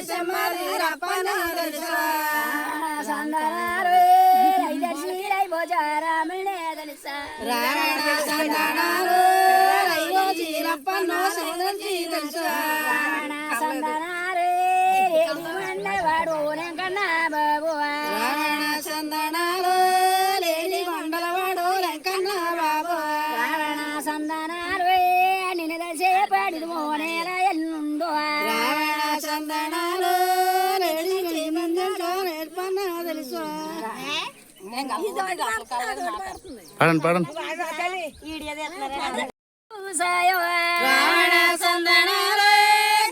సెమ్మరి రప్పన తెలుసా సందనారు ఐదర్శీలై భోజారామునే తెలుసా రావణ సందనాలు అయ్యో జీరప్పనో సోదరి తెలుసా రావణ సందనారు మండవాడు కన్నా బాబు రావణ సందనాలు లేని మండలవాడు లెంకన్న బాబు రావణ సందనారు నిన్ను దశే పడిదు మోనేల ఎల్లుందో రావణ సందనాలు లేని మందిలో నేర్పన్న తెలుసా పాడండి రావణ సందనాలు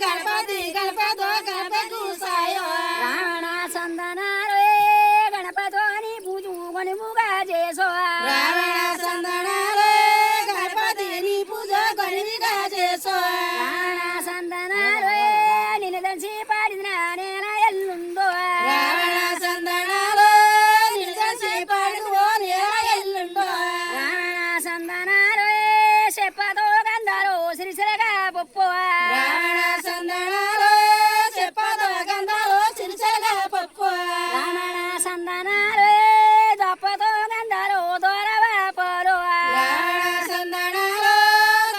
గణపతి గణపతో గణపతి సాయో రావణ సందనారు గణపతోని పూజుకొని ముగా చేసో రావణ సందనాలు గణపతిని పూజ కొనిగా చేసో రావణ సందనారు నిన్ను దంచి పాడిన నేల ఎల్లుందో రావణ సందనాలు నిలిచి పాడువో నేల ఎల్లుండో రావణ సందనారు చెప్పతో గంధారు సిరిసిరగా పప్పు రావణ సందనాలు చెప్పదో గంధాలు చిరుచగా పప్పు రావణ సందనారు దప్పతో గంధారు దూరవ పోరు రావణ సందనాలు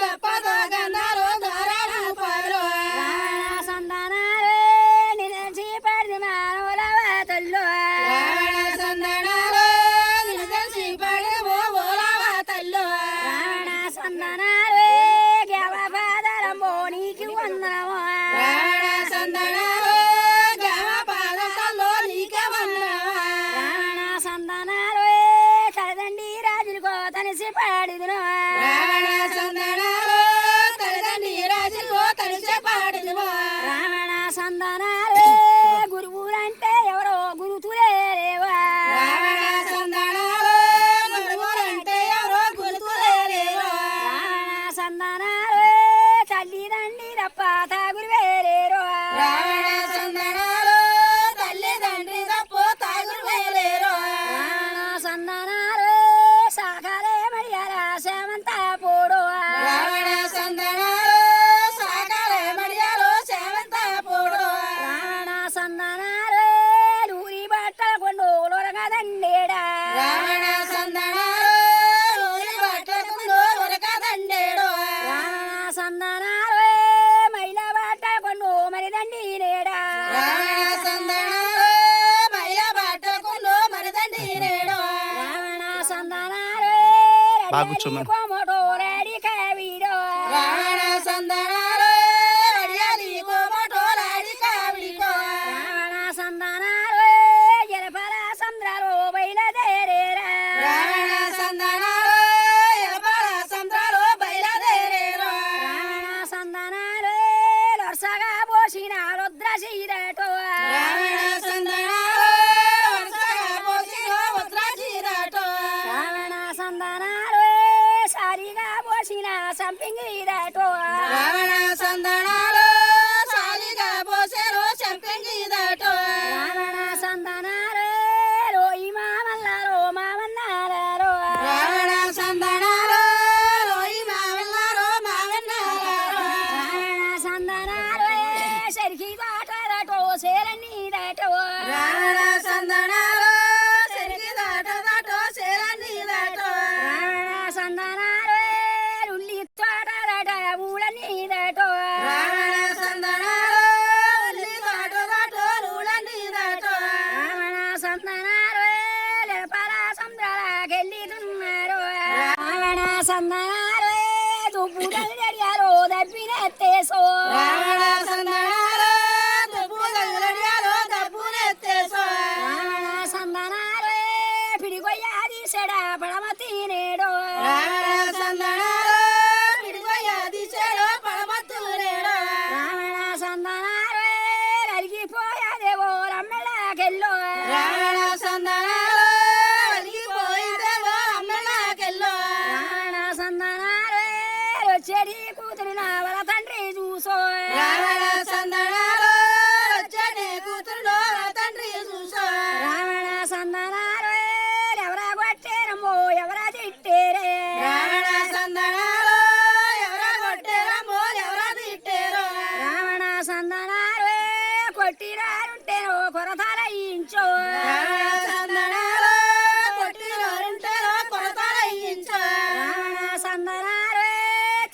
తప్పదో గంధాలు ధారణ పాలు రావణ సందనారు నిలిచి పాడిన మానవులవ తల్లు రావణ సందనాలు నిలిచి పాడువో ఓలవ తల్లు రావణ సందనారు గెవ పాదరంబో నీకు వందనము రావణ సందనాలు గవ పాదతల్లో నీకే వందనమా రావణ సందనారు కదండి రాజులకో తనిసి పాడిదును రావణ సందనాలు తల్లిదండ్రి రాజుకో తలిసే పాడుదువో రావణ సందనారు గురువులంటే ఎవరో గురుతులే లేవా రావణ సందనాలు గురువులంటే ఎవరో గురుతులేరేవో రావణ సందనారు తల్లిదండ్రి రప్ప తాగురు వేరేరు రావణ సందనాలు తల్లిదండ్రి తప్పు తాగురు వేలేరు రావణ సందనారు సాగరే మడియార సేమంత పోడు రావణ సందనాలు సాగరే మడియాలో సేవంత పోడు రావణ సందనారు లూరి బట్టల కొండోలురగా దండేడా రావణ సందనాలు ఊరి బట్టకుందో ఉరక దండేడు రావణ సందనారు మైల బట్టల కొండు మరి దండిలేడా రావణ సందనాలు మైల బట్టకుందో మరిదండి రేడు రావణ సందనారు బాగా కూర్చోమని. కోమటో రెడీ కావిడో రావణ సందనాలు అడియాలి కోమటోలాడి కావిడికో రావణ సందనారు జలపల సంద్రాలు బయలుదేరేరా రావణ సందనాలు ఎలపల సంద్రాలు బయలుదేరేరు రావణ సందనారు లొర్సగా పోసిన రుద్రశీరటో రావణ సందనాలు వరుసగా పోసిరో ఉత్తరాజీరాటో రావణ సందనారు సారిగా పోసిన సంపింగిరటో రావణ సందనాలు సాలిగా పోసేరో చెంపింగిదాటో రావణ సందనారు రోయి మామల్లారో మామన్నారో రావణ సందనాలు రోయి మావెల్లారో మావెన్నారో రావణ సందనారు సరికి దాటరటో సేరన్నీరటో రావణ సందనాలు సరికి దాటో సేరన్ని దాటో రావణ సందనారు రుల్లి తోటరట మూడన్నీరటో రావణ సందనాలు ఉల్లి దాటో రూలన్ని దాటో రావణ సందనారు పర సంద్రాలకెళ్ళితున్నారు రావణ సందనారు దుబ్బు తగిలారో దబ్బినెత్తేసో రావణ సందనాలు దుబ్బు తగులడియాలో దబ్బునెత్తేసో రావణ సందనారు పిడిగొయ్యాది సెడ పడమతి నేడో రావణ సందనాలు పిడిగొయ్య దిశలో పడమత్తులేడు రావణ సందనారు అరిగిపోయాదేవో రమ్మెలాకెళ్ళో రావణ సందనాలు అలిగిపోయిందేవో అమ్మలాకెళ్ళో రావణ సందనారు అయ్యించో రావణ సందనాలు కొట్టినోరుంటారో కొడతారయ్యించో రావణ సందనారే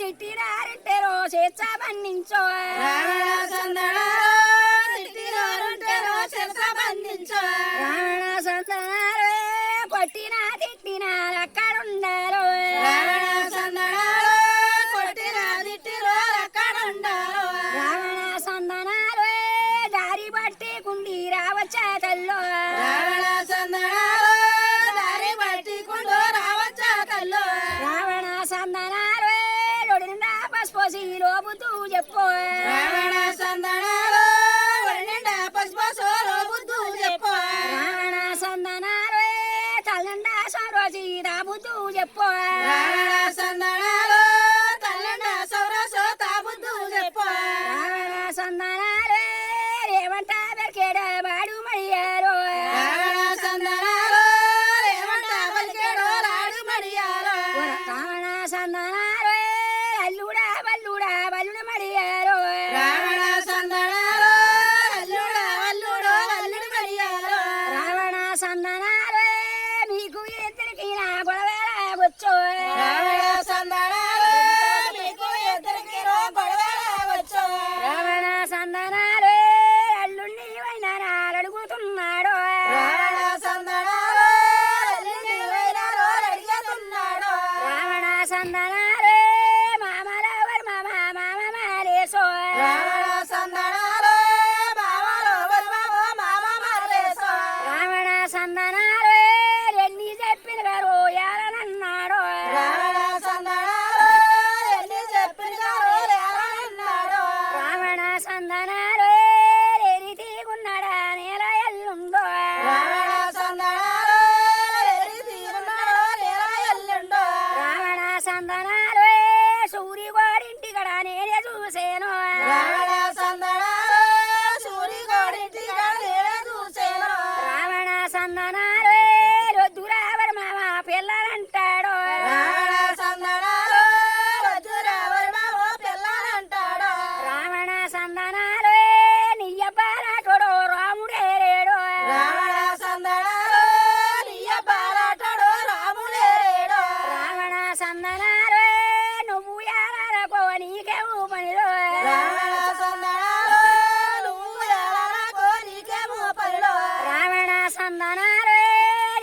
తిట్టినారంటేరో చేచ్చ బంధించో రావణ సందనాలు తిట్టినోరుంటారో చెరస బంధించో రావణ సందనారే కొట్టినా తిట్టినా అక్కడుండారు రావణ సందనాలు కొట్టిన తిట్టిలో అక్కడుండారు రావణ సందనారే దారి బట్టి కుండి రావచ్చా కల్లో రావణ సందనాలు దారి పట్టికుంటూ రావచ్చా కల్లో రావణ సందనారే లొడినిండా పసుపోసి లోపుతూ చెప్పు రావణ సందనాలు నిండా పసుపు సోలో బుద్ధు చెప్పు రావణ సందనారే తల్లిండా సరోజి రాబుతూ చెప్పు రావణ సందనాలు తల్లండ సౌరసో తాబుద్దు చెప్పు రావణ సందనారే రేవంట వెరకేడ బాడు మడియారు రావణ సందనాలు ఏమంట పలికేడో రాడు మడియాలో రావణ సందనారే అల్లుడా వల్లుడా వల్లుడు మడియారు రావణ సందనాలు అల్లుడా అల్లుడో అల్లుడు మడియాలో రావణ సందనారే మీకు ఇద్దరికి నా గొడవేలా వచ్చు రావణ సందనాలు మీకు ఇద్దరికి గొడవవచ్చు రావణ సందనారే అల్లుండి అయినా అడుగుతున్నాడు రావణ సందనాలు అల్లుడి వైరాలో అడిగేస్తున్నాడు రావణ సందనారే మామలవర్ మామ మామ మాలేసో రావణ సందనాలు బావలో వల్వో మామ మారేసో రావణ సందనారే ఎన్ని చెప్పిన గారు యారనన్నాడు రావణ సందనాలు ఎన్ని చెప్పినారు లేరన్నాడు రావణ సందనారే రీతిగున్నాడా నేల ఎల్లుండో రావణ సందనాలు ఎరిసి ఉన్నాడో లేరా ఎల్లుండో రావణ సందనారే సూరి గోడింటి గడ నేనే చూసేను రావణ సందనాలు సూరిగోడింటి నేనే చూసేను రావణ సందనారే రొద్దురావర్ మామ పిల్లలంటాడు రావణ సందనాలు వజ్రావరి బావో పిల్లలంటాడు రావణ సందనారే నియ్యబారాటోడు రాముడే రేడు రావణ సందనాలు నియ్య బాలాటడు రాములేరేడు రావణ సందనారే నువ్వు యారకో నీకేవు పనిలో రావణ సందనాలు నువ్వు ఎలాగో నీకేమో పనిలో రావణ సందనారే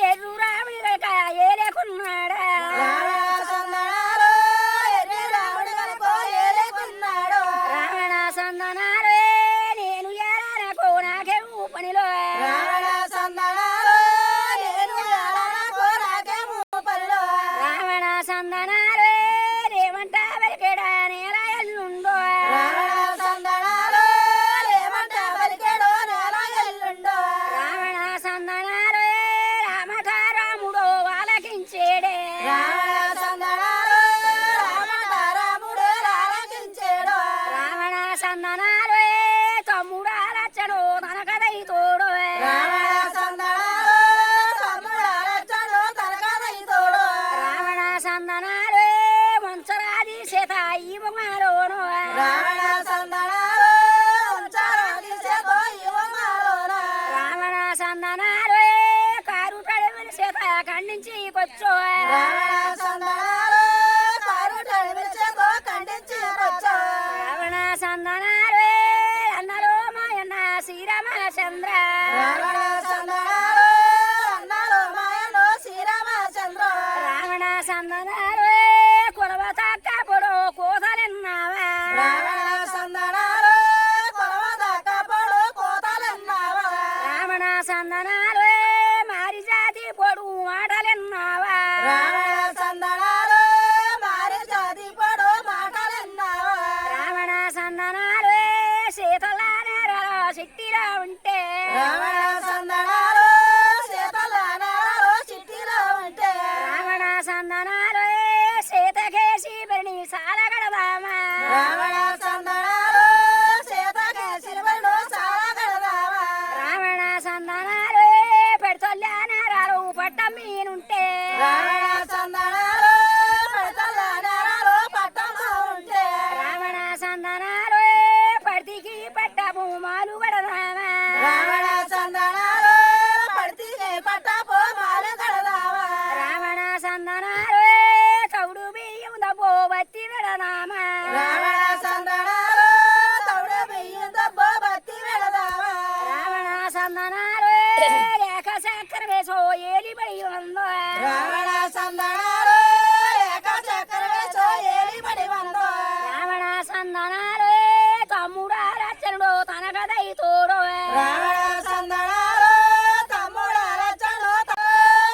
ఎర్రు రాముడి కనుక ఏలేకున్నాడా రావణ సందనాలు ఎర్రి రాముడి కనుకో ఏలేకున్నాడు రావణ సందనారే నేను యారకో నాకేవు పనిలో రావణ సందనాలు నేను ఎలాగో నాకేమో పనిలో రావణ సందనారే రేవంట వెరికెడా నేల ఎల్లుండో రావణ సందనాలు ఏమంట పలికేడో నేల ఎల్లుండో రావణ సందనారే రామట రాముడో ఆలకించేడే రావణ సందనాలు రామట రాముడు ఆలకించేడు రావణ సందనారే తమ్ముడాలచ్చడు తనకదై తోడు రావణ సందనాలు తమ్ముడాలచ్చడు తనకదై తోడు రావణ సందనారే వంచరాది చేత ఈ మారోను రావణ సందనాలు ఉంచారాది చేతో ఇవ్వమాలోన రావణ సందనారే కారు తడవని చేత ఖండించి కొచ్చు రావణ సందనాలు కారు టడిమిడి చేతో ఖండించుకొచ్చు రావణ సందనారే అన్నలో మాయన్న శ్రీరామచంద్ర రావణ సందనాలు అన్నారు మాయలో శ్రీరామచంద్ర రావణ సందనారే కొలవ తక్కపొడు కోతలెన్నావా రావణ సందనాలు కొలవ దాకపోడు కోతలన్నావా రావణ సందనారే మారి జాతి పొడు ఆటలెన్నావా రావణ సందనాలు మారి జాతి పడు మాటలన్నావా రావణ సందనారే శీతల నేరలో సిట్టిలో ఉంటే రావణ సందనాలు శీతల నేలలో చిట్టిలో ఉంటే రావణ సందనారే సీతకేసి బరిని సాలగడదామా రావణ సందనాలు సీతకే సిరిబడు సాలగడదావా రావణ సందనారే పెడతొల్లా నేరాలు పట్టం మీనుంటే రావణ సందనాలు పెడతల నేరాలు పట్టణంలో ఉంటే రావణ సందనారే పడితికి పట్టము మాలు గడదామా రావణ సందనాలు రేఖ చక్కెర వేసో ఏలిబడి వందో రావణ సందనాలు ఏక చక్ర వేసో ఏలిబడి వందో రావణ సందనాలు తమ్ముడా రచనుడు తన కదై తోడు రావణ సందనాలు తమ్ముడు రచనలు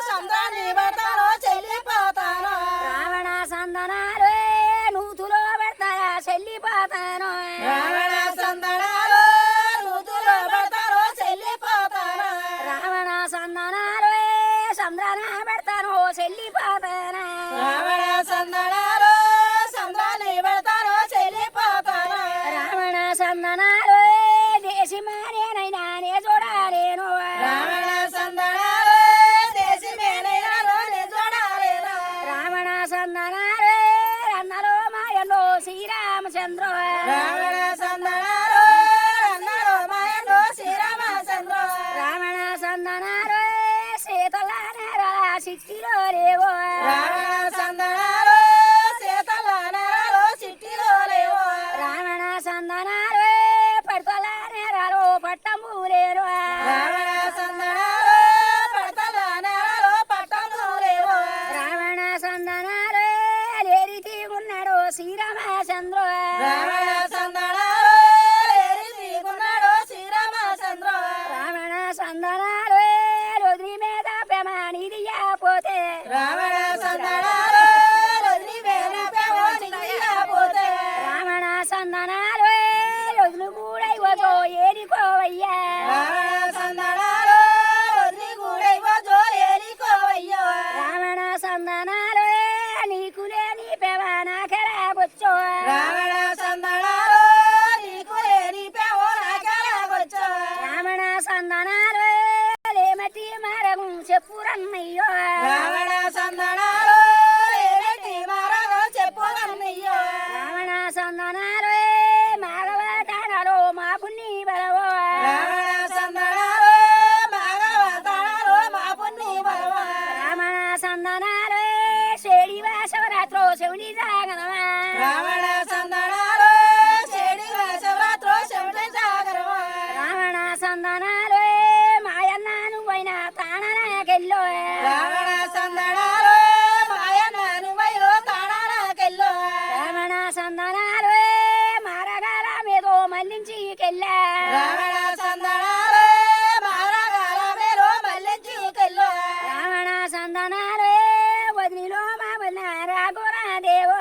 సంద్రాన్ని పెడతాను చెల్లిపోతాను రావణ సందనాలు నూతులో పెడతారా చెల్లిపోతాను రావణ సందనాలు నూతులో పెడతాను చెల్లిపోతాను రావణ సందనాలు సంద్రాన పెడతాను చెల్లిపోతాను రావణ సందనాలు సంద్రాన్ని పెడతాను చెల్లిపోతాను రావణ సందనాలు దేశమానేనైనా నే చూడాలేను రావణ సందనాలు దేశమేనైనాను నిజడాలేను రావణ సందనాలు అన్నలో మాయలో శ్రీరామచంద్ర రావణ సందనాలు అన్నారు మాయంలో శ్రీరామచంద్ర రావణ సందనాలు సీతలానరా సిట్టిలో లేవో రావణ సందనాలు సీతల నేరాలు చిట్టిలో లేవు రావణ సందనాలు పడుతలానేరాలో పట్టము లేరు రావణ సందనాలు పడతల నేరాలు పట్టము లేవు రావణ సందనాలు లేరితి ఉన్నాడు శ్రీరామచంద్ర రావణ సందనాలు లేరి శ్రీకున్నాడు శ్రీరామచంద్ర రావణ సందనాలు రుద్రి మీద ప్రమాణిదియా పోతే రావణ సందనాలు వదిలి వేలిపోయావు నిండిపోతే రావణ సందనాలు రుద్రు కూడా ఇవ్వతో ఏరికోవయ్యా రావణ సందనాలు వదిలి గూడైపో జోలేలికోవయ్యో రావణ సందనాలు నీకు లేని పెవనాకరా బొచ్చో రావణ సందనాలు నీకు లేని పేవో నాకెలాగొచ్చో రావణ సందనాలు లేమటి మరము చెప్పురన్నయ్యో రావణ సందనాలు లేనట్టి మరో చెప్పునన్నయ్యో రావణ సందనాలు మాగవతాడలో మా పుణ్య బలవో రావణ సందనాలు మాగవతాడాలు మా పుణ్య బలవ రావణ సందనాలు శేడి శివరాత్రో శివుని జాగనమా రావణ సందనాలు చెడి శివరాత్రో చెవిటి జాగరవ రావణ సందనాలు మాయన్నాను పోయిన తాణనాకెళ్ళో రావణ సందనాలు మాయన్న నువ్వైలో తాడాలకెళ్ళు రావణ సందనాలు మారగాల మీదో మళ్ళించికెళ్ళా రావణ సందనాలు మారగాల మీరు మళ్ళించుకెళ్ళు రావణ సందనాలు వదిలిలో మా వదిన రాఘురా దేవో